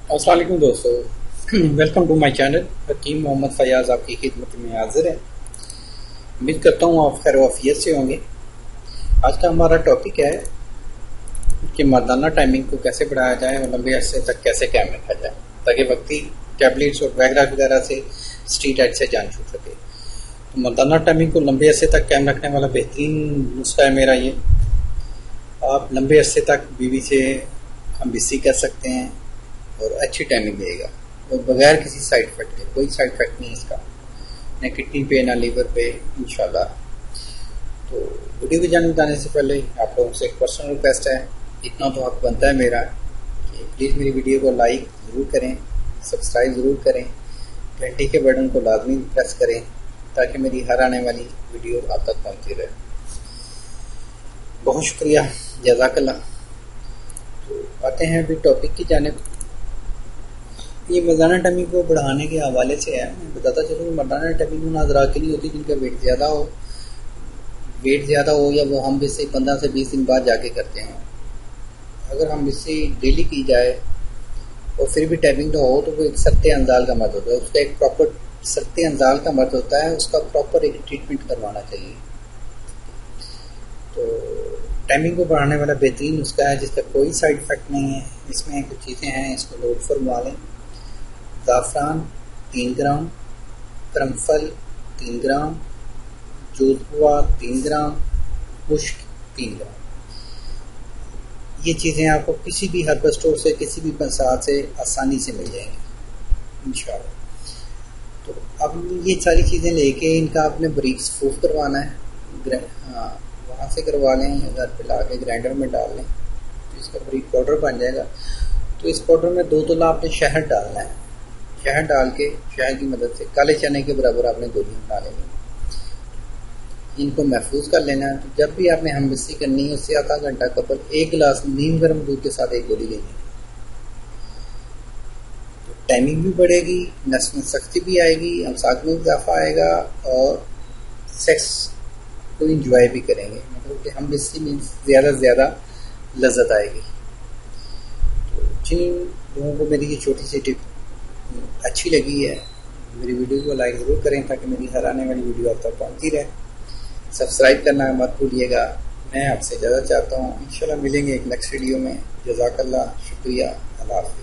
अस्सलाम वालेकुम दोस्तों, वेलकम टू माय चैनल। हकीम मोहम्मद फयाज़ आपकी खिदमत में हाजिर है। उम्मीद करता हूँ आप खैर वाफियत से होंगे। आज का हमारा टॉपिक है कि मर्दाना टाइमिंग को कैसे बढ़ाया जाए और लंबे अरसे तक कैसे कायम रखा जाए ताकि वक्ती टैबलेट्स और वगैरह से स्ट्रीट एड से जान छूट सके। तो मर्दाना टाइमिंग को लंबे अरसे तक कायम रखने वाला बेहतरीन नुस्खा है मेरा ये। आप लंबे अरसे तक बीवी से हम बिस्सी कर सकते हैं और अच्छी टाइमिंग देगा और बगैर किसी साइड इफेक्ट के। कोई साइड इफेक्ट नहीं इसका, ना किडनी पे ना लीवर पे इंशाल्लाह। तो वीडियो की जान बताने से पहले आप लोगों से एक पर्सनल रिक्वेस्ट है, इतना तो हक बनता है मेरा कि प्लीज़ मेरी वीडियो को लाइक ज़रूर करें, सब्सक्राइब ज़रूर करें, घंटी के बटन को लाजमी प्रेस करें ताकि मेरी हर आने वाली वीडियो आप तक पहुँचती रहे। बहुत शुक्रिया, जज़ाकल्लाह। तो आते हैं अभी टॉपिक की जानिब। ये मर्दाना टाइमिंग को बढ़ाने के हवाले से है। मैं बताता चलूँ, मर्दाना टाइमिंग उन हज़रात के लिए होती जिनका वेट ज़्यादा हो या वो हम इससे 15 से 20 दिन बाद जाके करते हैं। अगर हम इससे डेली की जाए और फिर भी टाइमिंग ना हो तो वो एक सरते अंजाल का मर्द होता है। उसका एक प्रॉपर सरते अंजाल का मर्द होता है, उसका प्रॉपर एक ट्रीटमेंट करवाना चाहिए। तो टाइमिंग को बढ़ाने वाला बेहतरीन उसका है जिसका कोई साइड इफेक्ट नहीं है। इसमें कुछ चीज़ें हैं, इसको नोट फरमा लें। ज़ाफ़रान 3 ग्राम, करमफल 3 ग्राम, जोधपुआ 3 ग्राम, मुश्क 3 ग्राम। ये चीज़ें आपको किसी भी हर्बल स्टोर से, किसी भी पंसार से आसानी से मिल जाएंगी इंशाल्लाह। तो अब ये सारी चीज़ें लेके इनका आपने बारीक सफूफ करवाना है। वहाँ से करवा लें, घर पे ला के ग्राइंडर में डाल लें तो इसका बारीक पाउडर बन जाएगा। तो इस पाउडर में 2 तोला आपने शहद डालना है। शहद डाल के शहद की मदद से काले चने के बराबर आपने गोलियां बना लेनी, इनको महफूज कर लेना है। तो जब भी आपने हमबिस्सी करनी है उससे आधा घंटा कबल 1 गिलास नीम गर्म दूध के साथ एक गोली लेनी है। तो टाइमिंग भी बढ़ेगी, नस में सख्ती भी आएगी, अमसाक में इजाफा आएगा और सेक्स को इंजॉय भी करेंगे। मतलब कि हमबिस्सी में ज़्यादा से ज़्यादा लज्जत आएगी। तो जिन लोगों को मेरी ये छोटी सी टिप अच्छी लगी है, मेरी वीडियो को लाइक ज़रूर करें ताकि मेरी हर आने वाली वीडियो आप तक पहुँचती रहे। सब्सक्राइब करना मत भूलिएगा। मैं आपसे ज़्यादा चाहता हूँ। इंशाल्लाह मिलेंगे एक नेक्स्ट वीडियो में। जज़ाकल्लाह, शुक्रिया, अल्लाह हाफ़िज़।